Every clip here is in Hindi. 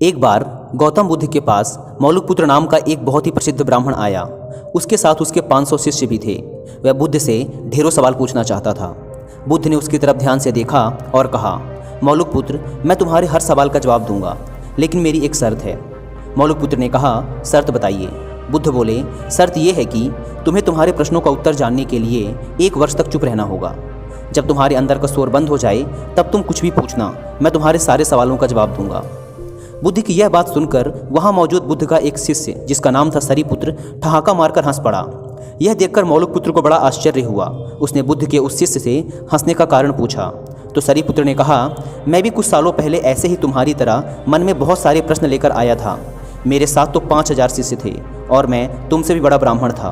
एक बार गौतम बुद्ध के पास मौलिकपुत्र नाम का एक बहुत ही प्रसिद्ध ब्राह्मण आया। उसके साथ उसके 500 शिष्य भी थे। वह बुद्ध से ढेरों सवाल पूछना चाहता था। बुद्ध ने उसकी तरफ ध्यान से देखा और कहा, मौलिकपुत्र, मैं तुम्हारे हर सवाल का जवाब दूंगा, लेकिन मेरी एक शर्त है। मौलिकपुत्र ने कहा, शर्त बताइए। बुद्ध बोले, शर्त यह है कि तुम्हें तुम्हारे प्रश्नों का उत्तर जानने के लिए 1 वर्ष तक चुप रहना होगा। जब तुम्हारे अंदर का शोर बंद हो जाए तब तुम कुछ भी पूछना, मैं तुम्हारे सारे सवालों का जवाब दूंगा। बुद्ध की यह बात सुनकर वहां मौजूद बुद्ध का एक शिष्य, जिसका नाम था सरीपुत्र, ठहाका मारकर हंस पड़ा। यह देखकर मौलिकपुत्र को बड़ा आश्चर्य हुआ। उसने बुद्ध के उस शिष्य से हंसने का कारण पूछा तो सरीपुत्र ने कहा, मैं भी कुछ सालों पहले ऐसे ही तुम्हारी तरह मन में बहुत सारे प्रश्न लेकर आया था। मेरे साथ तो 5000 शिष्य थे और मैं तुमसे भी बड़ा ब्राह्मण था।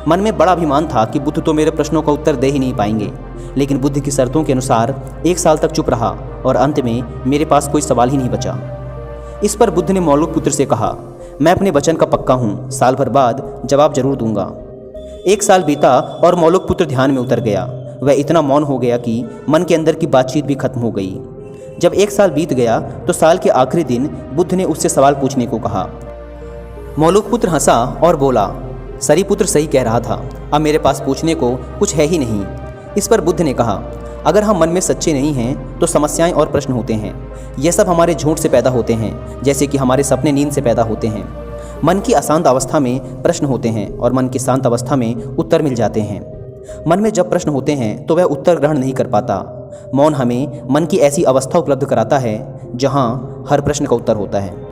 मन में बड़ा अभिमान था कि बुद्ध तो मेरे प्रश्नों का उत्तर दे ही नहीं पाएंगे, लेकिन बुद्ध की शर्तों के अनुसार 1 साल तक चुप रहा और अंत में मेरे पास कोई सवाल ही नहीं बचा। इस पर बुद्ध ने मौलिकपुत्र से कहा, मैं अपने वचन का पक्का हूँ, साल भर बाद जवाब जरूर दूंगा। 1 साल बीता और मौलिकपुत्र ध्यान में उतर गया। वह इतना मौन हो गया कि मन के अंदर की बातचीत भी खत्म हो गई। जब 1 साल बीत गया तो साल के आखिरी दिन बुद्ध ने उससे सवाल पूछने को कहा। मौलिकपुत्र हंसा और बोला, सरीपुत्र सही कह रहा था, अब मेरे पास पूछने को कुछ है ही नहीं। इस पर बुद्ध ने कहा, अगर हम मन में सच्चे नहीं हैं तो समस्याएं और प्रश्न होते हैं। यह सब हमारे झूठ से पैदा होते हैं, जैसे कि हमारे सपने नींद से पैदा होते हैं। मन की अशांत अवस्था में प्रश्न होते हैं और मन की शांत अवस्था में उत्तर मिल जाते हैं। मन में जब प्रश्न होते हैं तो वह उत्तर ग्रहण नहीं कर पाता। मौन हमें मन की ऐसी अवस्था उपलब्ध कराता है जहाँ हर प्रश्न का उत्तर होता है।